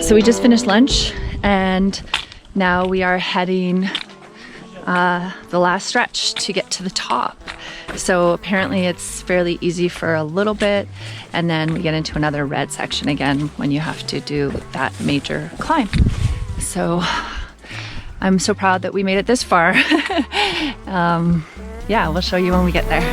So we just finished lunch and now we are heading the last stretch to get to the top. So apparently it's fairly easy for a little bit, and then we get into another red section again when you have to do that major climb. So I'm so proud that we made it this far. Yeah, we'll show you when we get there.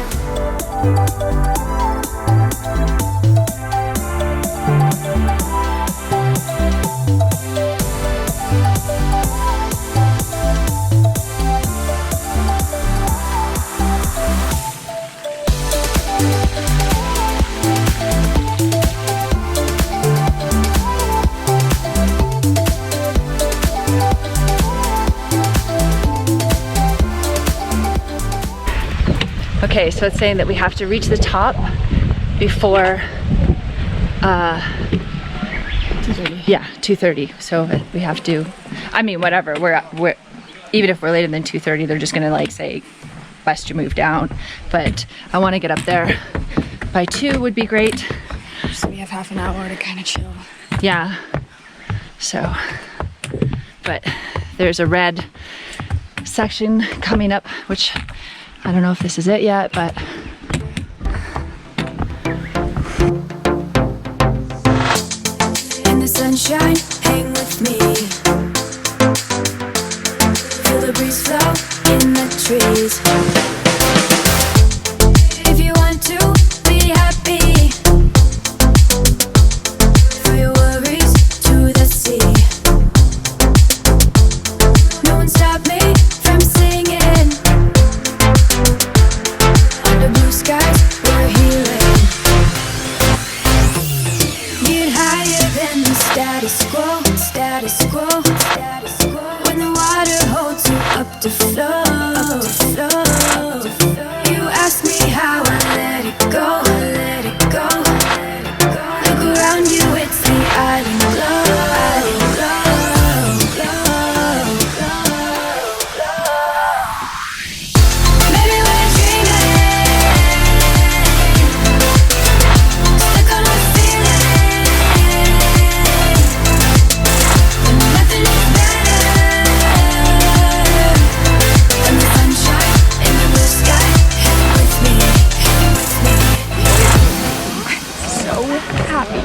Okay, so it's saying that we have to reach the top before 2:30. Yeah, 2:30. So we have to, I mean, whatever, we're even if we're later than 2:30, they're just gonna like say bust your move down. But I want to get up there by 2 would be great. So we have half an hour to kind of chill. Yeah. So, but there's a red section coming up, which I don't know if this is it yet, but in the sunshine, hang with me. Feel the breeze flow in the trees. If you want to be happy, throw your worries to the sea. No one stop me from singing. Under blue skies, we're healing. Get higher than the status quo, status quo, status quo. When the water holds you up to flow, up to flow, up to flow. You ask me how I let it go, I let it go, I let it go. Look around you, it's the island glow, island glow, glow, glow, glow. Maybe we're dreaming, stuck on a feeling, and nothing is better than the sunshine in the blue sky. Hang with me, hang with me. So happy.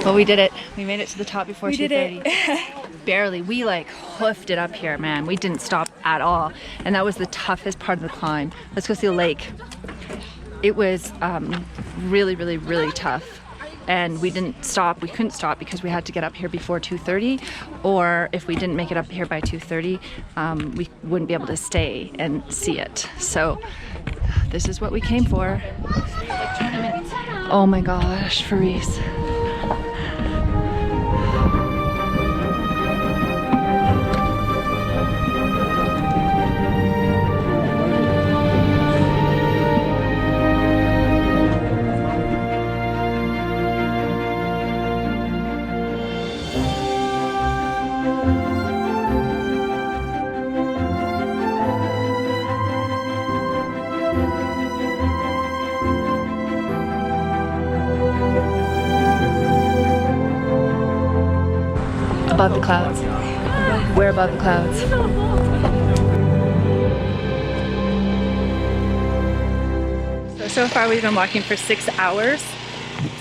well, we did it. We made it to the top before We 2:30. did it. Barely. We like hoofed it up here, man. We didn't stop at all. And that was the toughest part of the climb. Let's go see the lake. It was really, really, really tough. And we didn't stop. We couldn't stop because we had to get up here before 2:30. Or if we didn't make it up here by 2:30, we wouldn't be able to stay and see it. So this is what we came for. Oh my gosh, Fireese. Above the clouds. We're above the clouds. So far we've been walking for 6 hours.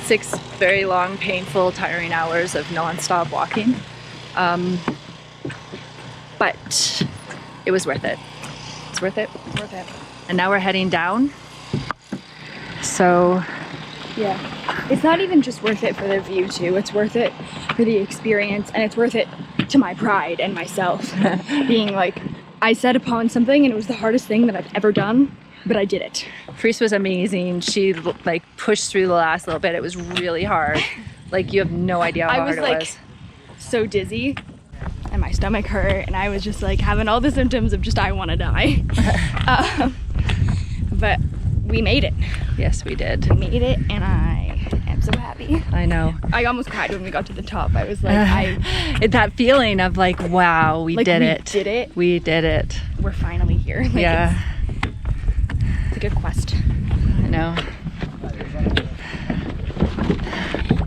6 very long, painful, tiring hours of non-stop walking. But it was worth it. It's worth it. Worth it. And now we're heading down. So Yeah. It's not even just worth it for the view too. It's worth it for the experience, and it's worth it to my pride and myself. Being like, I set upon something and it was the hardest thing that I've ever done, but I did it. Fireese was amazing. She like pushed through the last little bit. It was really hard. Like you have no idea how hard it was. So dizzy and my stomach hurt, and I was just like having all the symptoms of just I want to die. But we made it. Yes, we did. We made it, and I am so happy. I know. I almost cried when we got to the top. I was like, that feeling of like, wow, we did it. We did it. We did it. We're finally here. Like, Yeah. It's a good quest. I know.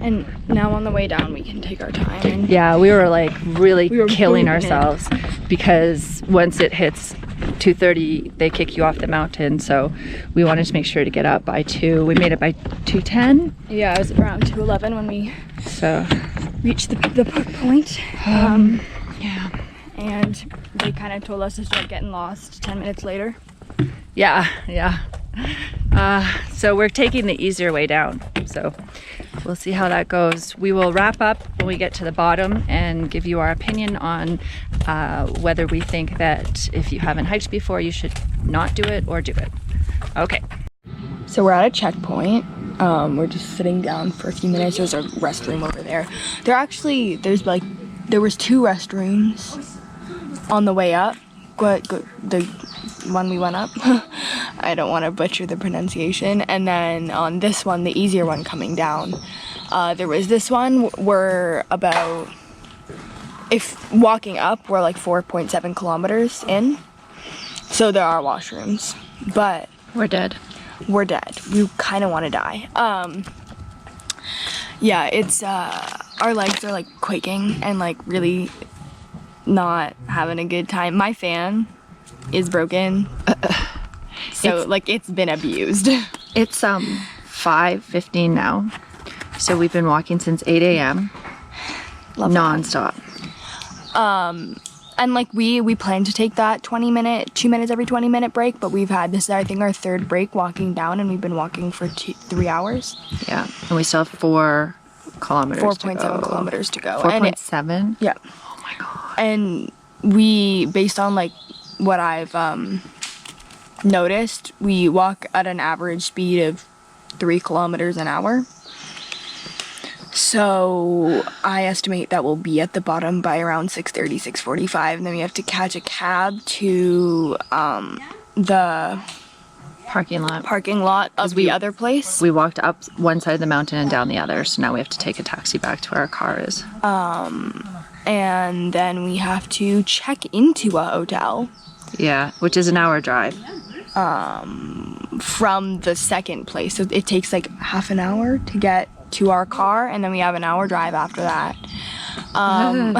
And now on the way down, we can take our time. And Yeah, we were like really We were killing booming it. ourselves because once it hits 2:30, they kick you off the mountain. So we wanted to make sure to get up by 2. We made it by 2:10. yeah, it was around 2:11 when we So reached the point. yeah. And they kind of told us to start getting lost 10 minutes later. Yeah. So we're taking the easier way down. So we'll see how that goes. We will wrap up when we get to the bottom and give you our opinion on whether we think that if you haven't hiked before, you should not do it or do it. Okay. So we're at a checkpoint. We're just sitting down for a few minutes. There's a restroom over there. There was 2 restrooms on the way up. The one we went up. I don't want to butcher the pronunciation. And then on this one, the easier one coming down, there was this one. We're about, if walking up, we're like 4.7 kilometers in. So there are washrooms, but We're dead. we're dead. We kind of want to die. Yeah, it's our legs are like quaking and like really not having a good time. My fan is broken. So like it's been abused. It's 5:15 now. So we've been walking since 8 a.m. non-stop. And like we plan to take that 2 minutes every 20-minute break, but we've had this is I think our 3rd break walking down, and we've been walking for 3 hours. Yeah, and we still have 4 kilometers 4.7 kilometers to go. 4.7? Yeah. Oh my god. And we, based on like what I've noticed, we walk at an average speed of 3 kilometers an hour. So I estimate that we'll be at the bottom by around 6:30, 6:45, and then we have to catch a cab to the Parking lot of the other place. We walked up one side of the mountain and down the other, so now we have to take a taxi back to where our car is. And then we have to check into a hotel Yeah, which is an hour drive. from the second place. So it takes like half an hour to get to our car, and then we have an hour drive after that. And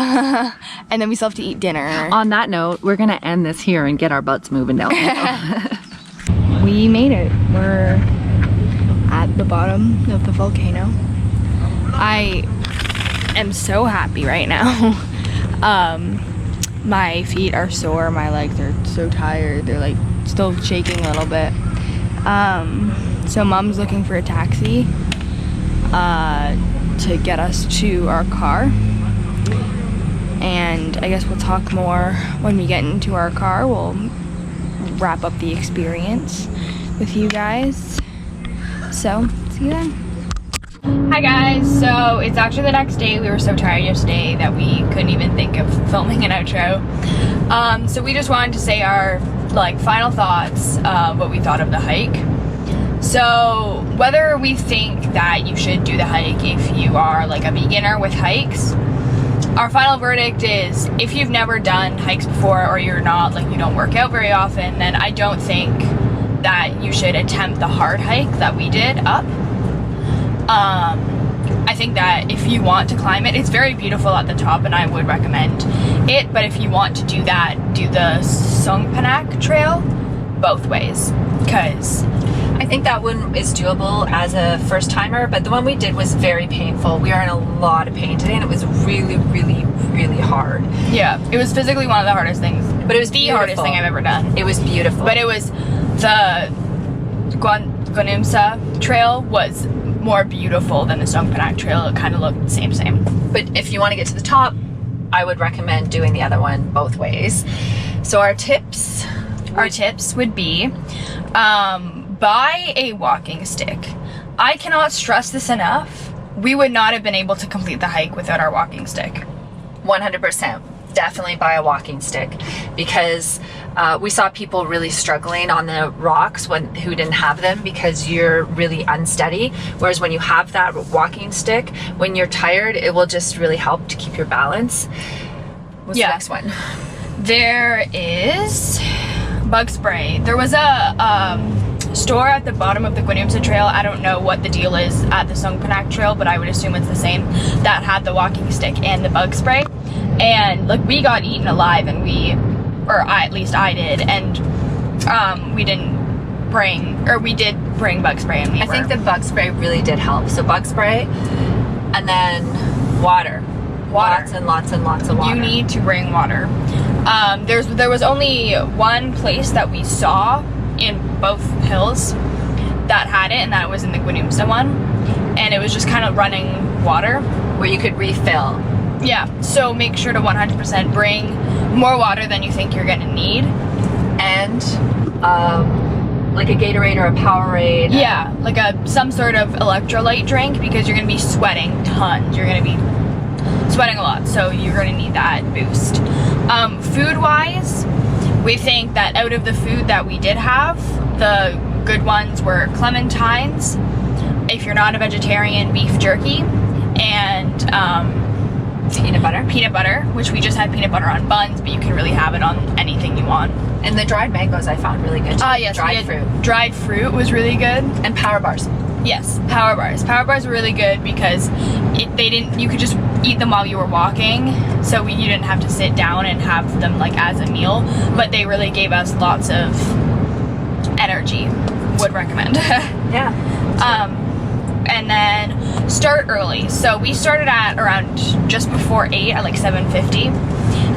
then we still have to eat dinner. On that note, we're gonna end this here and get our butts moving down the hill. We made it. We're at the bottom of the volcano. I am so happy right now. My feet are sore, my legs are so tired. They're like still shaking a little bit. So mom's looking for a taxi to get us to our car. And I guess we'll talk more when we get into our car. We'll wrap up the experience with you guys. So, see you then. Hi guys, so it's actually the next day. We were so tired yesterday that we couldn't even think of filming an outro. So we just wanted to say our final thoughts of what we thought of the hike. So whether we think that you should do the hike if you are like a beginner with hikes, our final verdict is if you've never done hikes before or you're not you don't work out very often, then I don't think that you should attempt the hard hike that we did up. I think that if you want to climb it, it's very beautiful at the top and I would recommend it, but if you want to do that, do the Seongpanak Trail both ways, because I think that one is doable as a first timer, but the one we did was very painful. We are in a lot of pain today and it was really, really, really hard. yeah, it was physically one of the hardest things, But it was the hardest thing I've ever done. It was beautiful. But it was the Gwaneumsa Trail was more beautiful than the Seongpanak Trail. It kind of looked same. But if you want to get to the top, I would recommend doing the other one both ways. So our tips would be buy a walking stick. I cannot stress this enough. We would not have been able to complete the hike without our walking stick. 100%. Definitely buy a walking stick, because we saw people really struggling on the rocks who didn't have them because you're really unsteady. Whereas when you have that walking stick, when you're tired, it will just really help to keep your balance. What's the next one? There is bug spray. There was a store at the bottom of the Gwaneumsa Trail. I don't know what the deal is at the Seongpanak Trail, but I would assume it's the same, that had the walking stick and the bug spray. And like, we got eaten alive, and at least I did, and we didn't bring, or we did bring bug spray, and I think the bug spray really did help. So bug spray, and then water. Lots and lots and lots of water. You need to bring water. There was only one place that we saw in both hills that had it, and that was in the Gwaneumsa one, and it was just kind of running water where you could refill. Yeah, so make sure to 100% bring more water than you think you're gonna need, and like a Gatorade or a Powerade. Yeah, like some sort of electrolyte drink, because you're gonna be sweating tons. You're gonna be sweating a lot, so you're gonna need that boost. Food wise, we think that out of the food that we did have, the good ones were clementines, if you're not a vegetarian, beef jerky, and peanut butter, which we just had peanut butter on buns, but you can really have it on anything you want. And the dried mangoes I found really good too. Yes, dried fruit was really good. And power bars. Yes, power bars were really good, because you could just eat them while you were walking, so you didn't have to sit down and have them like as a meal, but they really gave us lots of energy. Would recommend. Yeah. And then start early. So we started at around just before 8 at like 7:50,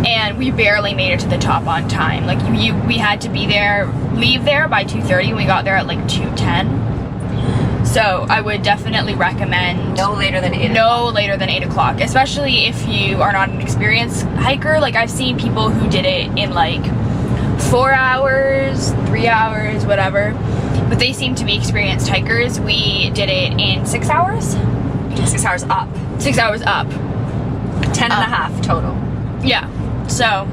and we barely made it to the top on time. Like we had to leave there by 2:30, and we got there at like 2:10. So I would definitely recommend no later than 8 o'clock, especially if you are not an experienced hiker. Like, I've seen people who did it in like 4 hours, 3 hours, whatever, but they seem to be experienced hikers. We did it in 6 hours. 6 hours up. 6 hours up. 10 and a half total. Yeah, so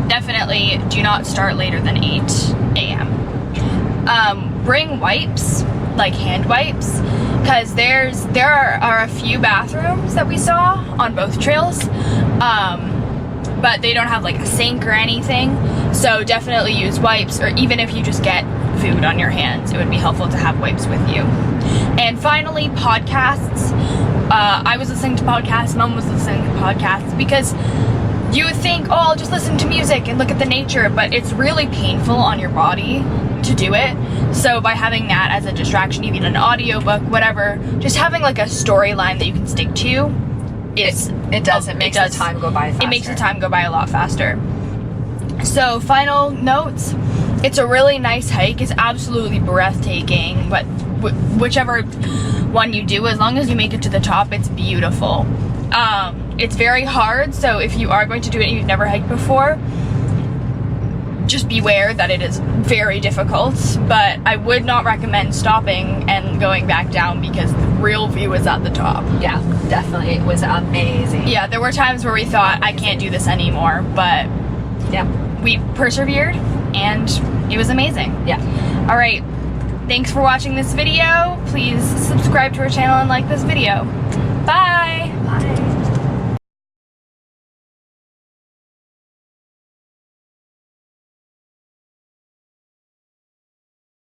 definitely do not start later than 8 a.m. Bring wipes, like hand wipes, because there are a few bathrooms that we saw on both trails, but they don't have like a sink or anything, so definitely use wipes, or even if you just get food on your hands, it would be helpful to have wipes with you. And finally, podcasts. I was listening to podcasts, Mom was listening to podcasts, because you would think, oh, I'll just listen to music and look at the nature, but it's really painful on your body to do it. So by having that as a distraction, even an audiobook, whatever, just having like a storyline that you can stick to, it makes the time go by faster. It makes the time go by a lot faster. So final notes, it's a really nice hike. It's absolutely breathtaking, but whichever one you do, as long as you make it to the top, it's beautiful. It's very hard, so if you are going to do it and you've never hiked before, just beware that it is very difficult, but I would not recommend stopping and going back down, because the real view is at the top. Yeah, definitely. It was amazing. Yeah, there were times where we thought, I can't do this anymore, but yeah, we persevered and it was amazing. Yeah. All right, thanks for watching this video. Please subscribe to our channel and like this video. Bye.